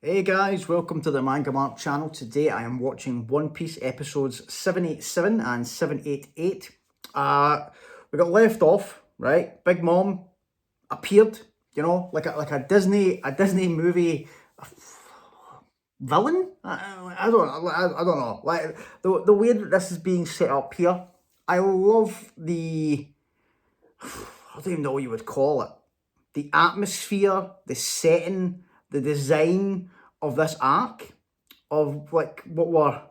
Hey guys, welcome to the MangaMark channel. Today I am watching One Piece episodes 787 and 788. We got left off, right? Big Mom appeared, you know, like a Disney movie villain. I don't know. Like the way that this is being set up here, I love the I don't even know what you would call it. The atmosphere, the setting, the design of this arc, of like what we're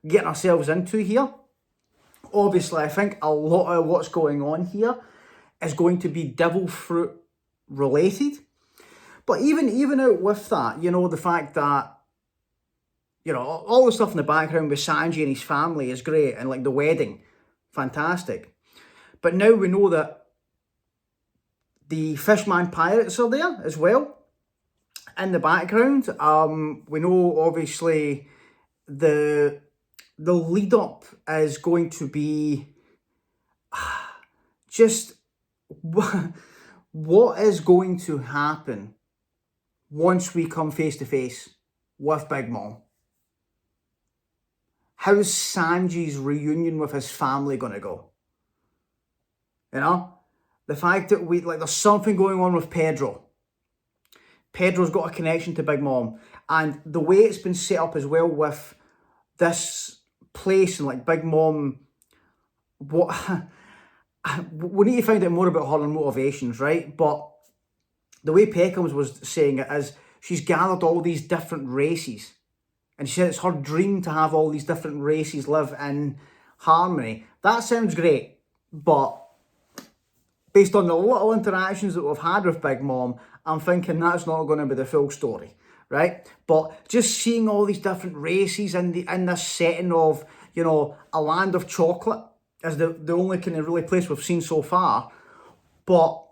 getting ourselves into here. Obviously, I think a lot of what's going on here is going to be devil fruit related. But even out with that, you know, the fact that, you know, all the stuff in the background with Sanji and his family is great, and like the wedding, fantastic. But now we know that the Fishman pirates are there as well in the background. We know obviously the lead up is going to be just what is going to happen once we come face to face with Big Mom. How's Sanji's reunion with his family going to go? You know, the fact that there's something going on with Pedro. Pedro's got a connection to Big Mom, and the way it's been set up as well with this place and like Big Mom, what we need to find out more about her motivations, right? But the way Peckham's was saying it is she's gathered all these different races, and she said it's her dream to have all these different races live in harmony. That sounds great, but based on the little interactions that we've had with Big Mom, I'm thinking that's not going to be the full story, right? But just seeing all these different races in this setting of, you know, a land of chocolate is the only kind of really place we've seen so far. But,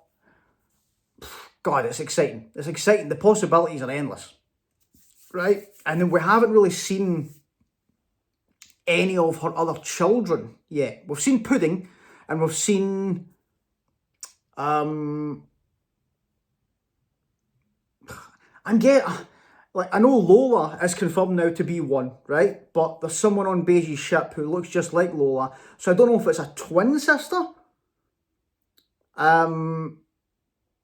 God, it's exciting. It's exciting. The possibilities are endless, right? And then we haven't really seen any of her other children yet. We've seen Pudding, and we've seen I know Lola is confirmed now to be one, right? But there's someone on Beiji's ship who looks just like Lola. So I don't know if it's a twin sister. But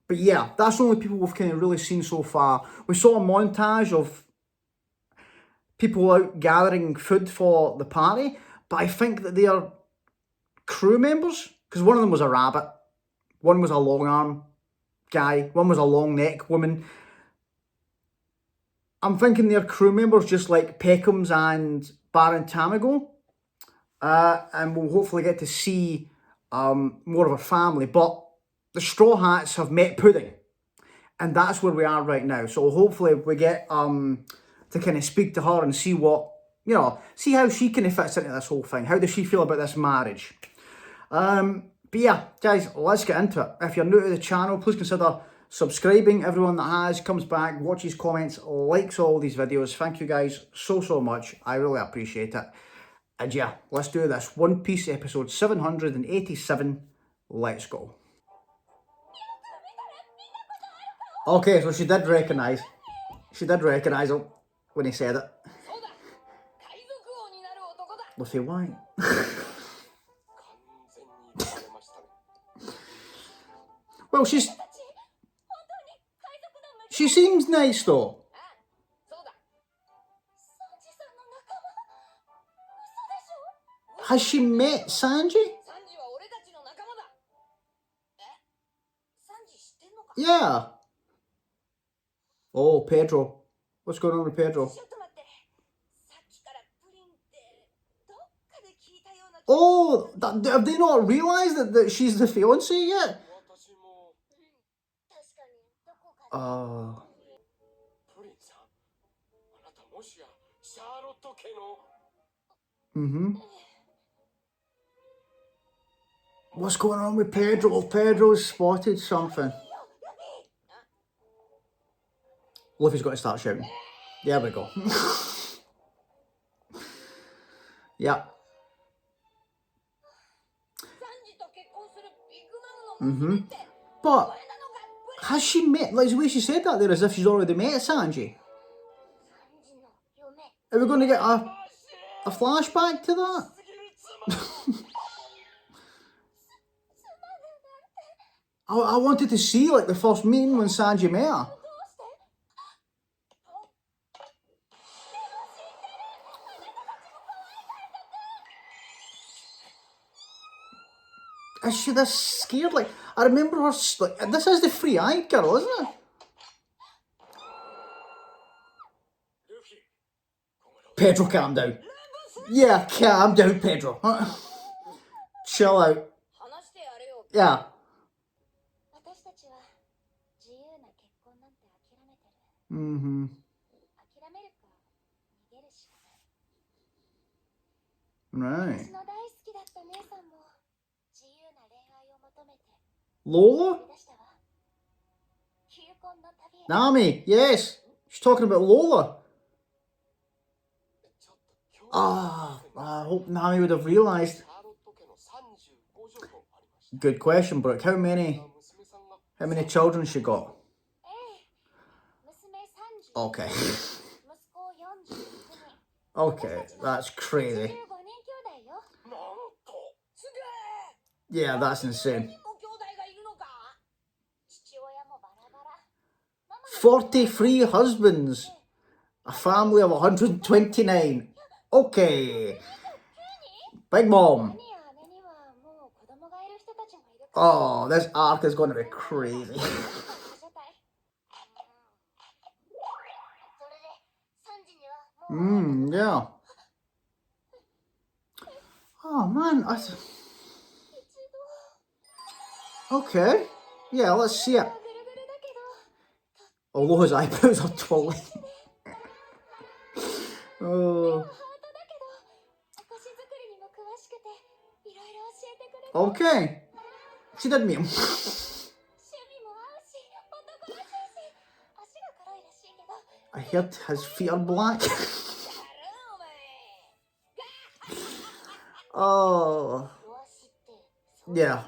yeah, that's the only people we've kind of really seen so far. We saw a montage of people out gathering food for the party, but I think that they are crew members, because one of them was a rabbit, one was a long arm guy, one was a long neck woman. I'm thinking they're crew members just like Peckham's and Baron Tamago. And we'll hopefully get to see more of a family. But the Straw Hats have met Pudding. And that's where we are right now. So hopefully we get to kind of speak to her and see what, you know, see how she kind of fits into this whole thing. How does she feel about this marriage? But yeah, guys, let's get into it. If you're new to the channel, please consider subscribing. Everyone that has, comes back, watches, comments, likes all these videos. Thank you guys so much. I really appreciate it. And yeah, let's do this. One Piece episode 787. Let's go. Okay, so she did recognise him when he said it. Luffy, why? Well, she seems nice though. Has she met Sanji? Yeah. Oh, Pedro. What's going on with Pedro? Oh, have they not realised that she's the fiancée yet? What's going on with Pedro? Pedro's spotted something. Luffy's got to start shouting. There we go. Yeah. But has she met, like the way she said that there, as if she's already met Sanji? Are we going to get a flashback to that? I wanted to see like the first meeting when Sanji met her. Is she this scared? Like, I remember her, like, this is the free-eyed girl, isn't it? Pedro, calm down. Yeah, calm down, Pedro. Chill out. Yeah. Mm-hmm. Right. Lola? Nami, yes. She's talking about Lola. Ah, I hope Nami would have realised. Good question, Brooke. How many children she got? Okay. Okay, that's crazy. Yeah, that's insane. 43 husbands. A family of 129. Okay. Big Mom. Oh, this arc is going to be crazy. Yeah. Oh, man. Okay. Yeah, let's see it. Although his eyebrows are totally... Oh. Okay. She did meet him. I heard his feet are black. Oh. Yeah.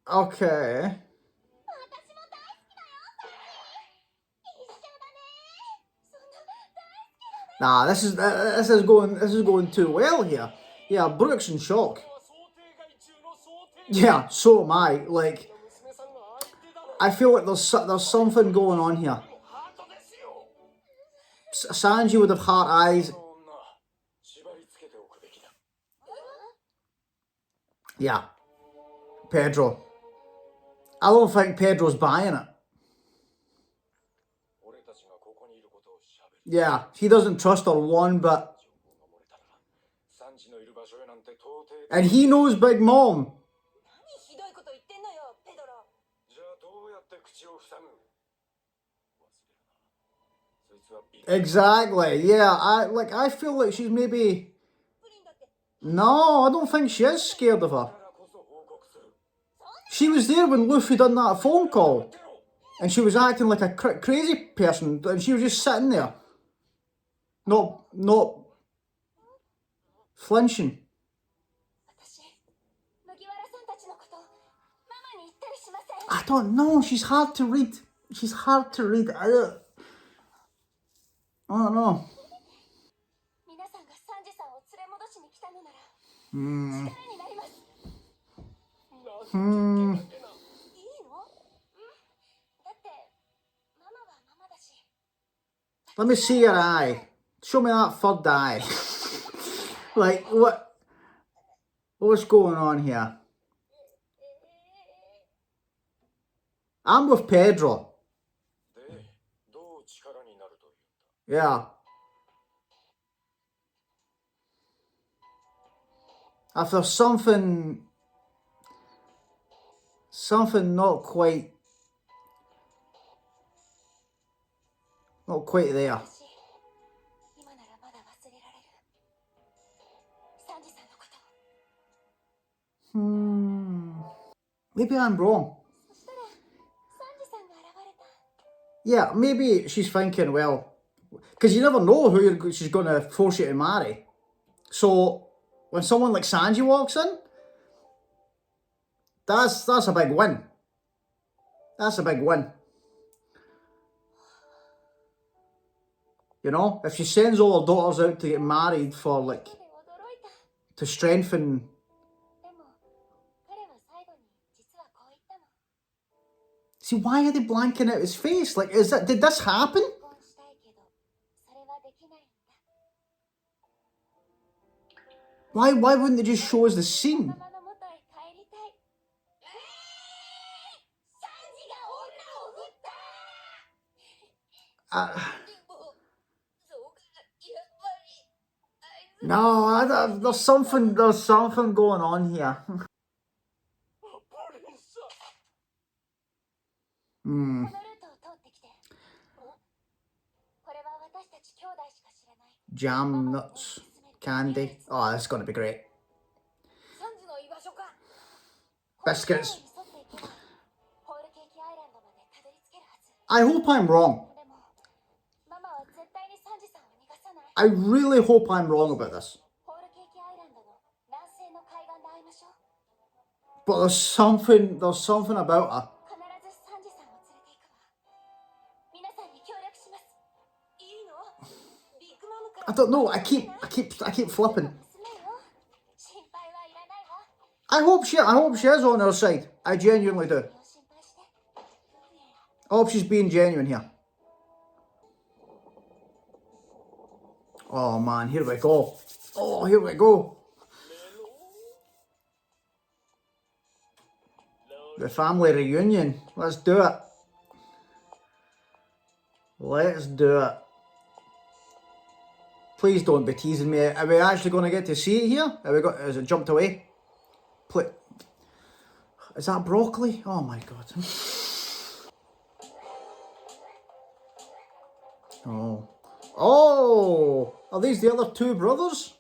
Okay. Nah, this is going too well here. Yeah, Brooke's in shock. Yeah, so am I. Like, I feel like there's something going on here. Sanji would have heart eyes. Yeah, Pedro. I don't think Pedro's buying it. Yeah, he doesn't trust her one bit. And he knows Big Mom. Exactly, yeah. I feel like she's maybe... No, I don't think she is scared of her. She was there when Luffy done that phone call. And she was acting like a crazy person. And she was just sitting there. Not flinching. I don't know. She's hard to read. She's hard to read. I don't know. Let me see your eye. Show me that third eye. Like, what's going on here? I'm with Pedro. Yeah. If there's something not quite there. Maybe I'm wrong. Yeah, maybe she's thinking, well, Because you never know who she's going to force you to marry. So when someone like Sanji walks in, that's a big win. That's a big win. You know, if she sends all her daughters out to get married for like to strengthen. See, why are they blanking out his face? Like, did this happen? Why wouldn't they just show us the scene? No, there's something going on here. Jam, nuts, candy. Oh, that's going to be great. Biscuits. I hope I'm wrong. I really hope I'm wrong about this. But there's something about her. I don't know. I keep flipping. I hope she is on her side. I genuinely do. I hope she's being genuine here. Oh man, here we go. Oh, here we go. The family reunion. Let's do it. Let's do it. Please don't be teasing me. Are we actually going to get to see it here? Has it jumped away? Is that broccoli? Oh my god. Oh. Oh! Are these the other two brothers?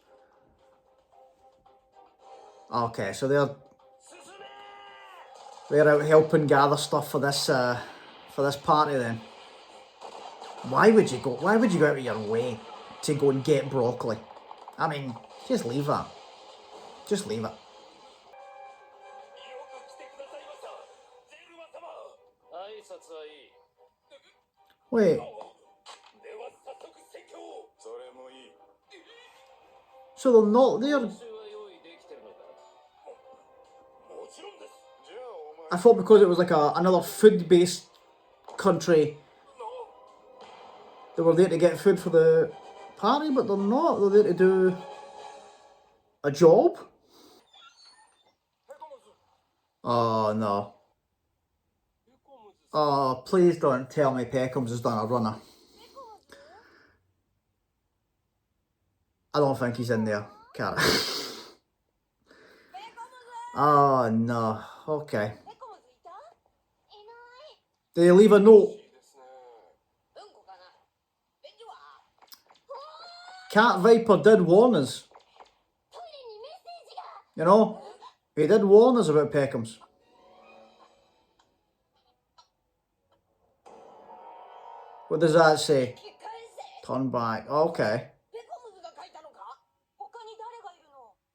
Okay, so they're out helping gather stuff for this party then. Why would you go out of your way to go and get broccoli? I mean, just leave that. Just leave it. Wait. So they're not there. I thought because it was like another food-based country, they were there to get food for the party, but they're not. They're there to do a job. Oh no. Oh, please don't tell me Peckham's has done a runner. I don't think he's in there, Cara. Oh no. Okay. Did they leave a note? Cat Viper did warn us. You know, he did warn us about Peckham's. What does that say? Turn back. Okay.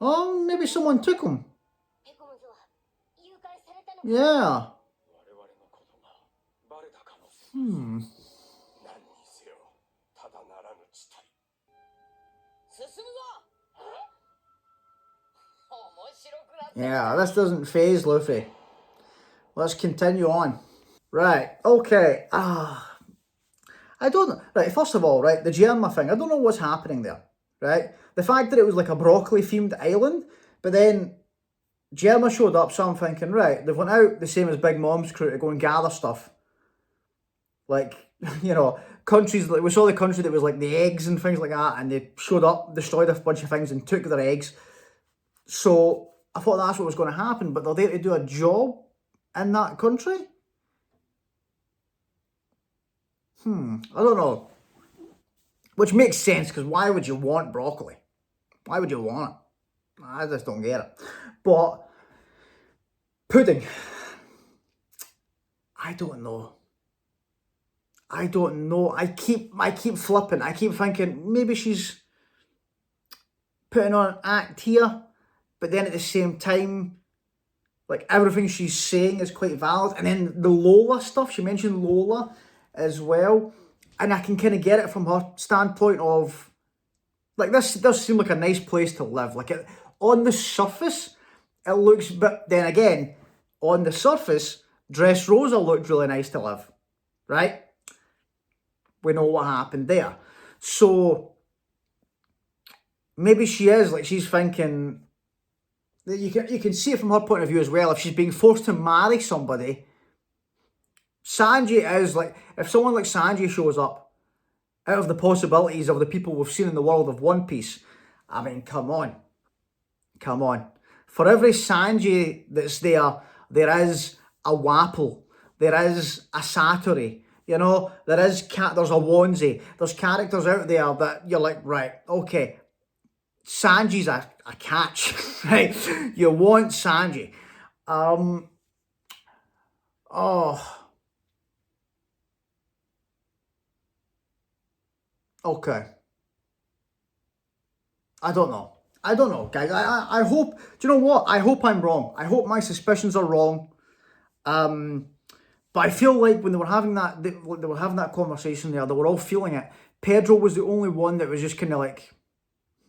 Oh, maybe someone took him. Yeah. Yeah, this doesn't faze Luffy. Let's continue on. Right, okay. I don't know. Right, first of all, right, the Germa thing, I don't know what's happening there, right? The fact that it was like a broccoli-themed island, but then Germa showed up, so I'm thinking, right, they've went out the same as Big Mom's crew to go and gather stuff. Like, you know, countries, like we saw the country that was like the eggs and things like that, and they showed up, destroyed a bunch of things and took their eggs. So I thought that's what was going to happen, but they're there to do a job in that country? I don't know. Which makes sense, because why would you want broccoli? Why would you want it? I just don't get it. But pudding, I don't know. I don't know. I keep flipping. I keep thinking maybe she's putting on an act here, but then at the same time, like everything she's saying is quite valid. And then the Lola stuff, she mentioned Lola as well. And I can kind of get it from her standpoint of, like, this does seem like a nice place to live. Like, on the surface, it looks, but then again, on the surface, Dressrosa looked really nice to live, right? We know what happened there. So, maybe she is, like, she's thinking, you can see it from her point of view as well. If she's being forced to marry somebody, Sanji is like, if someone like Sanji shows up, out of the possibilities of the people we've seen in the world of One Piece, I mean, come on. Come on. For every Sanji that's there, there is a Wapple, there is a Satori, you know, there's a Wanzi, there's characters out there that you're like, right, okay, Sanji's a catch, right? You want Sanji. Okay. I don't know. I don't know, guys. I hope, do you know what? I hope I'm wrong. I hope my suspicions are wrong. But I feel like when they were having that conversation there, they were all feeling it. Pedro was the only one that was just kind of like,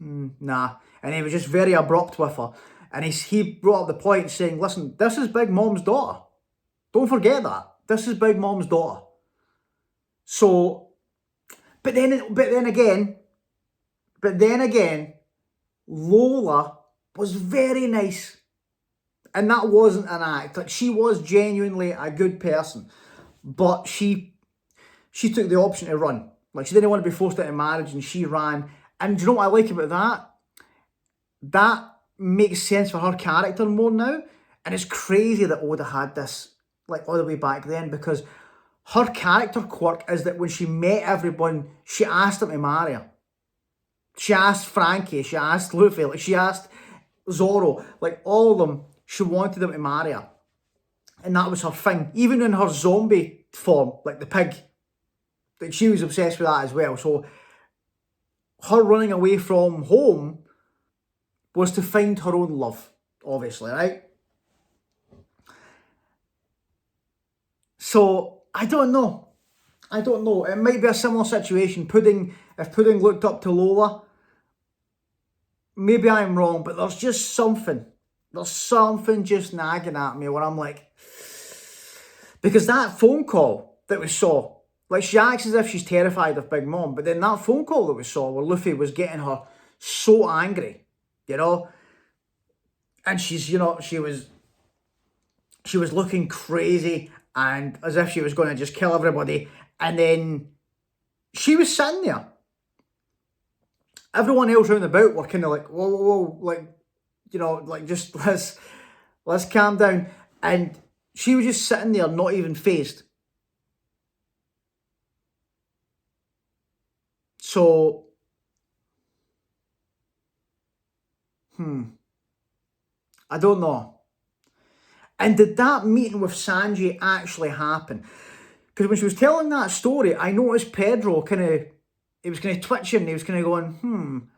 nah. And he was just very abrupt with her. And he brought up the point saying, listen, this is Big Mom's daughter. Don't forget that. This is Big Mom's daughter. So, but then again, Lola was very nice. And that wasn't an act. Like, she was genuinely a good person. But she took the option to run. Like, she didn't want to be forced into marriage, and she ran. And do you know what I like about that? That makes sense for her character more now. And it's crazy that Oda had this, like, all the way back then, because her character quirk is that when she met everyone, she asked them to marry her. She asked Frankie, she asked Luffy, like, she asked Zoro, like, all of them, she wanted them to marry her. And that was her thing. Even in her zombie form, like the pig, like, she was obsessed with that as well. So her running away from home was to find her own love, obviously, right? So, I don't know. It might be a similar situation. If Pudding looked up to Lola, maybe I'm wrong, but there's just something. There's something just nagging at me where I'm like, because that phone call that we saw, like, she acts as if she's terrified of Big Mom, but then that phone call that we saw where Luffy was getting her so angry, you know, and she's, you know, she was looking crazy and as if she was going to just kill everybody, and then she was sitting there. Everyone else round about were kind of like, whoa, like, you know, like, just let's calm down. And she was just sitting there, not even phased. So, I don't know. And did that meeting with Sanji actually happen? Because when she was telling that story, I noticed Pedro he was kind of twitching, he was kind of going,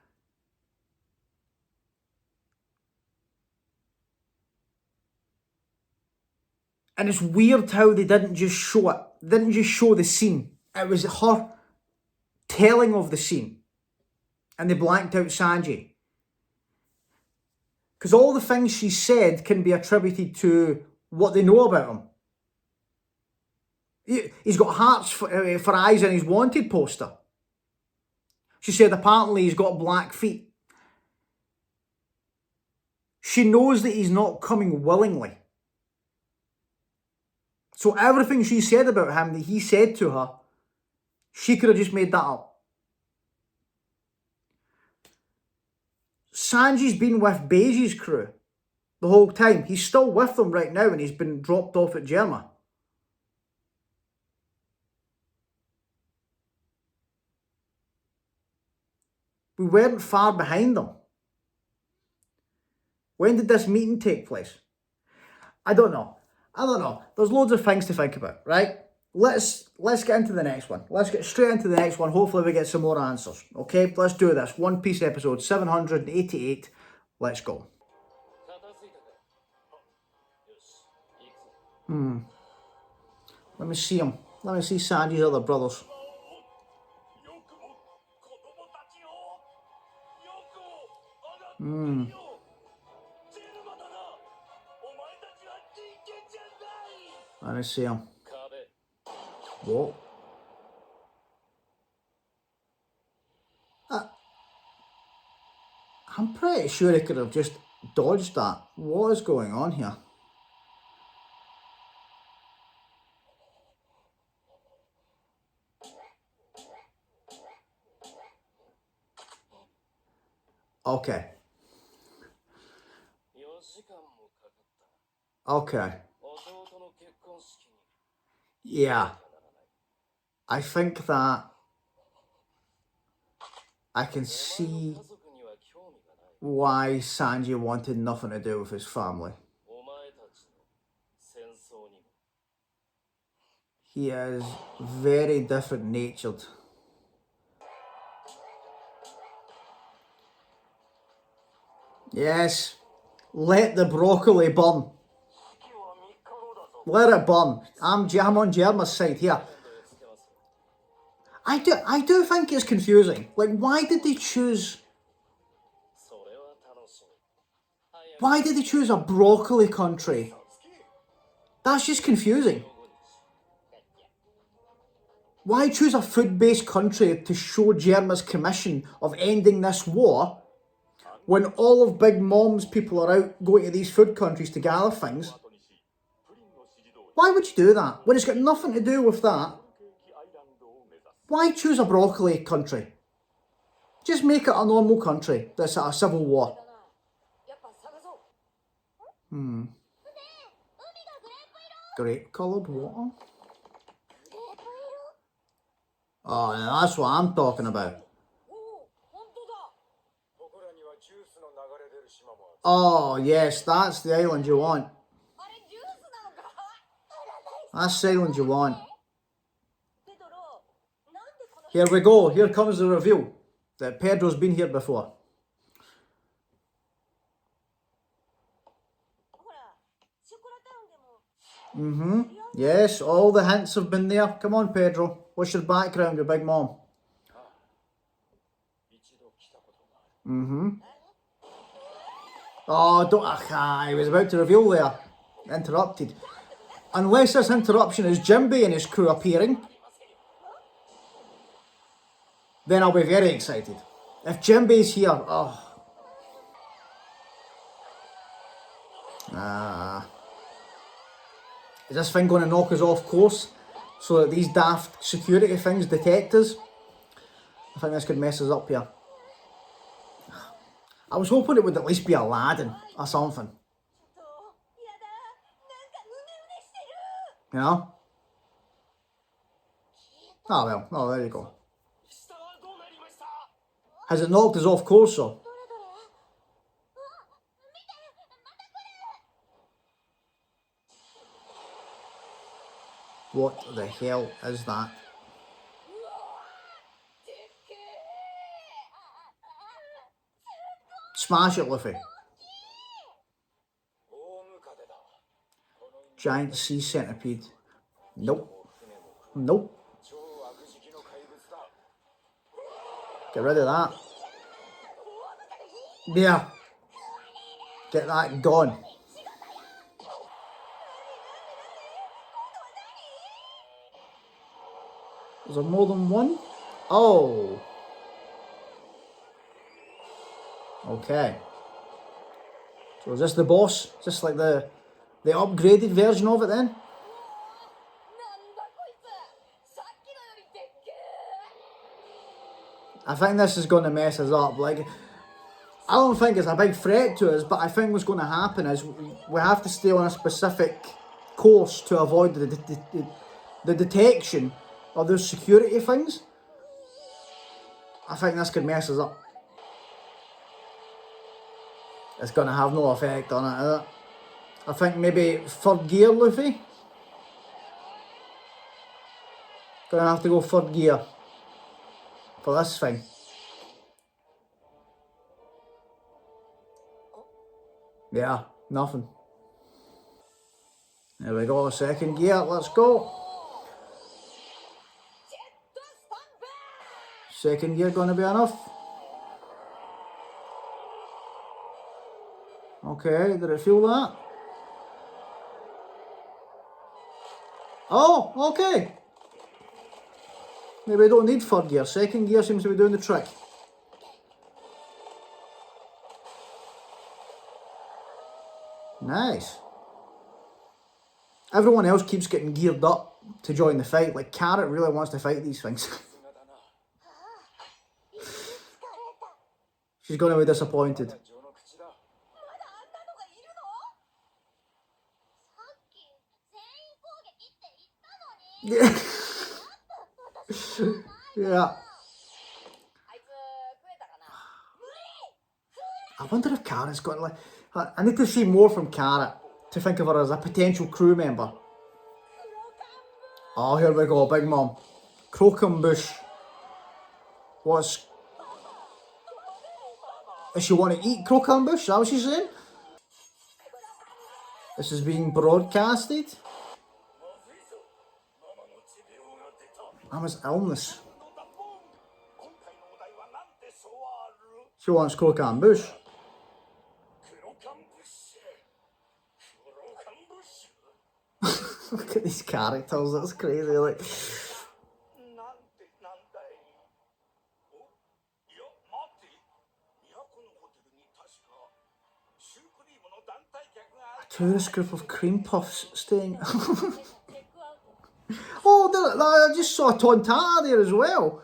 And it's weird how they didn't just show it, didn't just show the scene. It was her telling of the scene. And they blanked out Sanji. Because all the things she said can be attributed to what they know about him. He's got hearts for eyes in his wanted poster. She said apparently he's got black feet. She knows that he's not coming willingly. So everything she said about him that he said to her, she could have just made that up. Sanji's been with Beiji's crew the whole time. He's still with them right now and he's been dropped off at Germa. We weren't far behind them. When did this meeting take place? I don't know. There's loads of things to think about, right? let's get into the next one. Let's get straight into the next one. Hopefully we get some more answers. Okay, let's do this. One Piece episode 788. Let's go. Let me see him. Let me see Sanji's other brothers. Let me see him. Whoa. I'm pretty sure he could have just dodged that. What is going on here? Okay. Okay. Yeah. I think that I can see why Sanji wanted nothing to do with his family. He is very different natured. Yes, let the broccoli burn. Let it burn. I'm on Germa's side here. I do think it's confusing. Like, why did they choose? Why did they choose a broccoli country? That's just confusing. Why choose a food-based country to show Germa's commission of ending this war when all of Big Mom's people are out going to these food countries to gather things? Why would you do that when it's got nothing to do with that? Why choose a broccoli country? Just make it a normal country that's at a civil war. Grape-coloured water? Oh, yeah, that's what I'm talking about. Oh, yes, that's the island you want. That's the island you want. Here we go. Here comes the reveal that Pedro's been here before. Yes, all the hints have been there. Come on, Pedro. What's your background, your Big Mom? Oh, don't... I was about to reveal there. Interrupted. Unless this interruption is Jinbei and his crew appearing, then I'll be very excited. If Jinbei's here, oh. Is this thing going to knock us off course so that these daft security things detect us? I think this could mess us up here. I was hoping it would at least be Aladdin or something. You know? Oh well, oh there you go. Has it knocked us off course though? What the hell is that? Smash it, Luffy. Giant sea centipede. Nope. Nope. Get rid of that. Yeah. Get that gone. Is there more than one? Oh. Okay. So is this the boss? Is this like the upgraded version of it then? I think this is going to mess us up. Like, I don't think it's a big threat to us, but I think what's going to happen is we have to stay on a specific course to avoid the detection of those security things. I think this could mess us up. It's going to have no effect on it, is it? I think maybe third gear, Luffy. Gonna have to go third gear for this thing. Yeah, nothing. There we go, second gear, let's go. Second gear gonna be enough. Okay, did it feel that? Oh, okay. Maybe I don't need third gear. Second gear seems to be doing the trick. Nice. Everyone else keeps getting geared up to join the fight. Like, Carrot really wants to fight these things. She's going to be disappointed. Yeah. Yeah. I wonder if Carrot's got like... I need to see more from Carrot to think of her as a potential crew member. Oh, here we go, Big Mom. Crocombush. What's... Does she want to eat Crocombush? Is that what she's saying? This is being broadcasted. Mama's illness. She wants Crocombush. Look at these characters, that's crazy. Like, a tourist group of cream puffs staying. Oh, I just saw a Tontata there as well.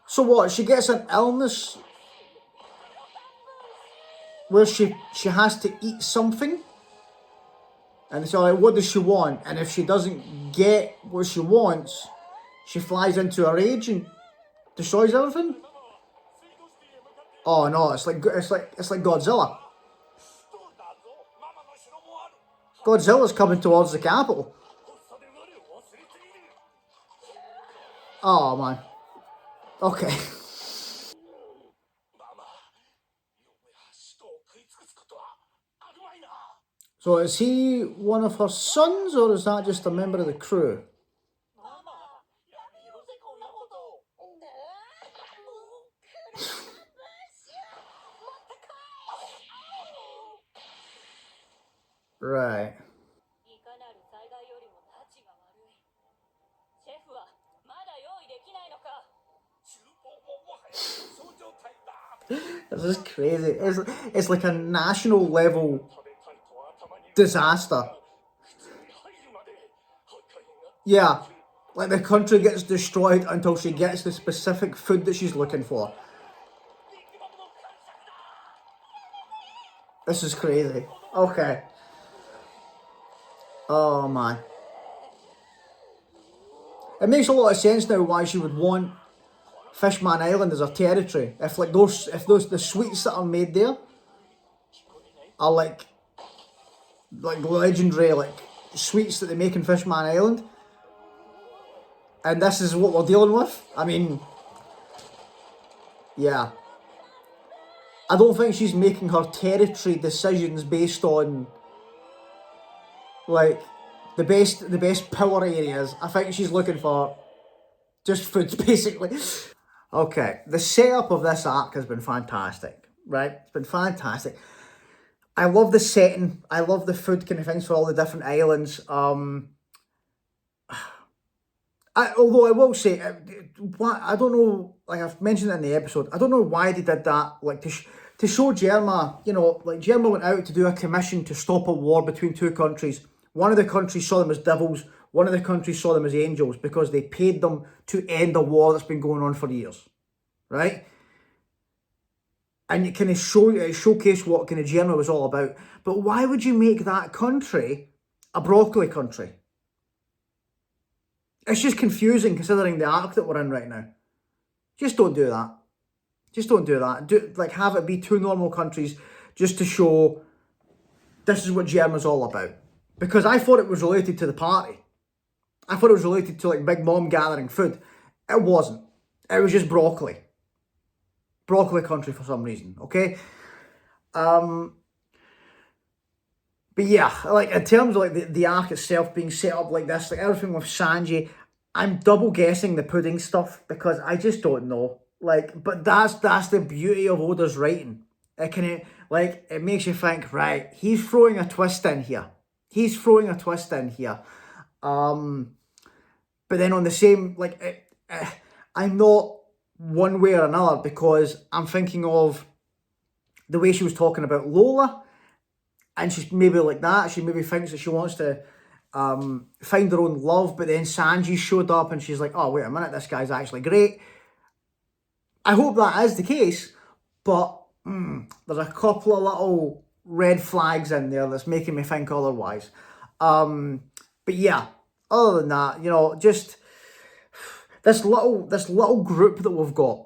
So what? She gets an illness where she has to eat something, and it's like, what does she want? And if she doesn't get what she wants, she flies into a rage and destroys everything. Oh no! It's like Godzilla. Godzilla's coming towards the capital. Oh man. Okay. So is he one of her sons, or is that just a member of the crew? Right. This is crazy. It's like a national level disaster. Yeah, like the country gets destroyed until she gets the specific food that she's looking for. This is crazy. Okay. Oh man. It makes a lot of sense now why she would want Fishman Island as her territory. If the sweets that are made there are like legendary sweets that they make in Fishman Island, and this is what we're dealing with. I mean, yeah. I don't think she's making her territory decisions based on like the best power areas. I think she's looking for just food, basically. Okay, the setup of this arc has been fantastic, right? It's been fantastic. I love the setting. I love the food kind of things for all the different islands. Although I will say, I don't know, like I've mentioned it in the episode, I don't know why they did that, like to show Germa, you know, like Germa went out to do a commission to stop a war between two countries. One of the countries saw them as devils, one of the countries saw them as angels because they paid them to end a war that's been going on for years, right? And it kind of showcase what kind of Germa was all about. But why would you make that country a broccoli country? It's just confusing considering the arc that we're in right now. Just don't do that. Just don't do that. Have it be two normal countries just to show this is what Germa's all about. Because I thought it was related to the party. I thought it was related to like Big Mom gathering food. It wasn't. It was just broccoli. Broccoli country for some reason, okay? But yeah, like in terms of like the arc itself being set up like this, like everything with Sanji, I'm double guessing the pudding stuff because I just don't know. Like, but that's the beauty of Oda's writing. It can, like, it makes you think, right, he's throwing a twist in here. He's throwing a twist in here. But then on the same, like, I'm not one way or another because I'm thinking of the way she was talking about Lola, and she's maybe like that. She maybe thinks that she wants to find her own love, but then Sanji showed up and she's like, oh, wait a minute, this guy's actually great. I hope that is the case, but there's a couple of little red flags in there that's making me think otherwise. But yeah, other than that, you know, just this little group that we've got,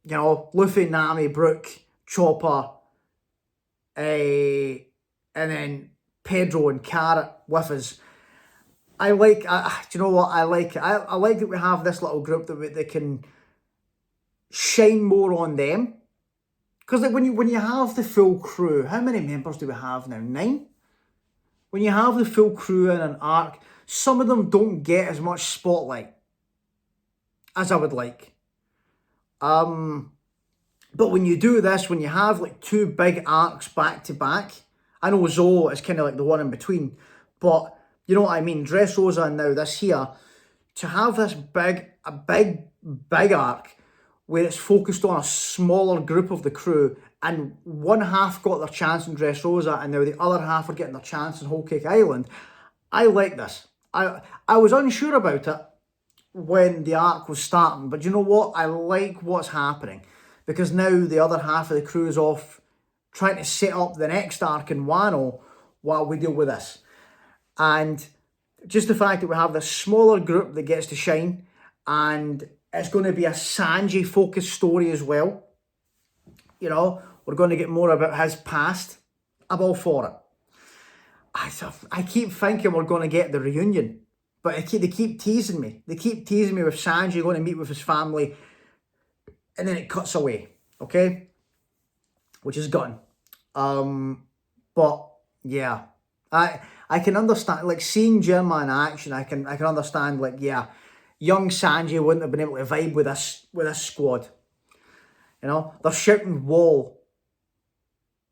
you know, Luffy, Nami, Brook, Chopper, and then Pedro and Carrot with us. I like, do you know what? I like that we have this little group that can shine more on them. Because like when you have the full crew, how many members do we have now? 9? When you have the full crew in an arc, some of them don't get as much spotlight as I would like. But when you do this, when you have like 2 big arcs back to back, I know Zoro is kind of like the one in between, but you know what I mean? Dressrosa and now this here, to have this big arc where it's focused on a smaller group of the crew, and one half got their chance in Dressrosa and now the other half are getting their chance in Whole Cake Island. I like this. I was unsure about it when the arc was starting, but you know what? I like what's happening because now the other half of the crew is off trying to set up the next arc in Wano while we deal with this. And just the fact that we have this smaller group that gets to shine, and it's going to be a Sanji focused story as well. You know, we're going to get more about his past. I'm all for it. I keep thinking we're going to get the reunion, but they keep teasing me. They keep teasing me with Sanji going to meet with his family, and then it cuts away, okay? Which is gone. But yeah, I can understand, like, seeing Germa in action, I can understand, like, yeah, young Sanji wouldn't have been able to vibe with this squad. You know, they're shouting wall,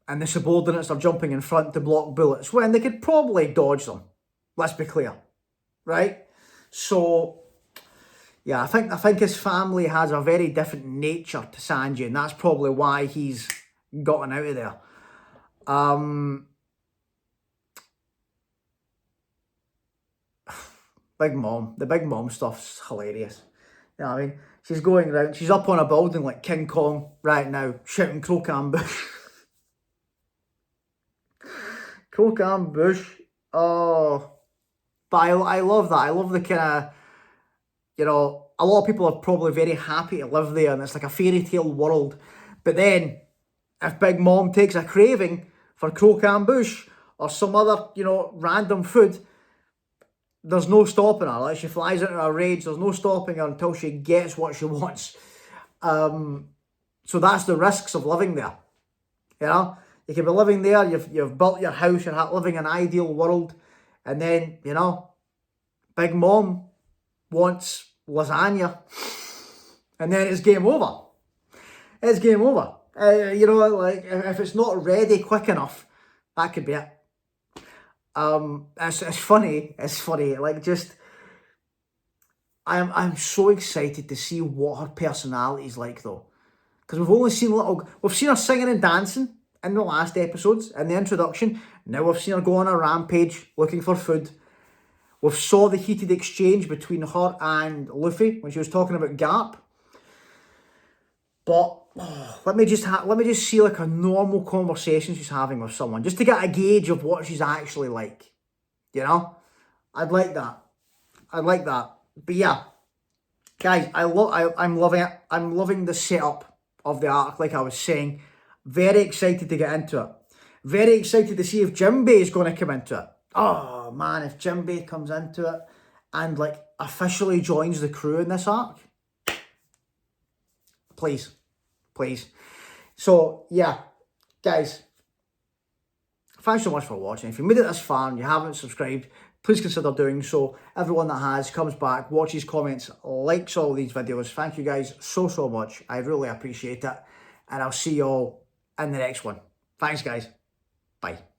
and the subordinates are jumping in front to block bullets when they could probably dodge them. Let's be clear, right? So yeah, I think his family has a very different nature to Sanji, and that's probably why he's gotten out of there. The Big Mom stuff's hilarious. You know what I mean? She's going around, she's up on a building like King Kong right now, shouting Crocan Bush. Crocan Bush. Oh. But I love that. I love the kind of, you know, a lot of people are probably very happy to live there and it's like a fairy tale world. But then, if Big Mom takes a craving for Crocan Bush or some other, you know, random food, there's no stopping her. Like, she flies into a rage, there's no stopping her until she gets what she wants. So that's the risks of living there. You know, you can be living there, you've built your house, you're living an ideal world, and then, you know, Big Mom wants lasagna, and then it's game over. It's game over. You know, like, if it's not ready quick enough, that could be it. It's funny. Like, just, I'm so excited to see what her personality's like, though, because we've seen her singing and dancing in the last episodes, in the introduction. Now we've seen her go on a rampage looking for food. We've saw the heated exchange between her and Luffy when she was talking about Garp. But let me just see like a normal conversation she's having with someone, just to get a gauge of what she's actually like. You know, I'd like that. But yeah, guys, I'm loving it. I'm loving the setup of the arc. Like I was saying, very excited to get into it. Very excited to see if Jinbei is going to come into it. Oh man, if Jinbei comes into it and like officially joins the crew in this arc, please, please. So yeah, guys, thanks so much for watching. If you made it this far and you haven't subscribed, please consider doing so. Everyone that has comes back, watches, comments, likes all these videos. Thank you guys so much. I really appreciate it. And I'll see you all in the next one. Thanks guys. Bye.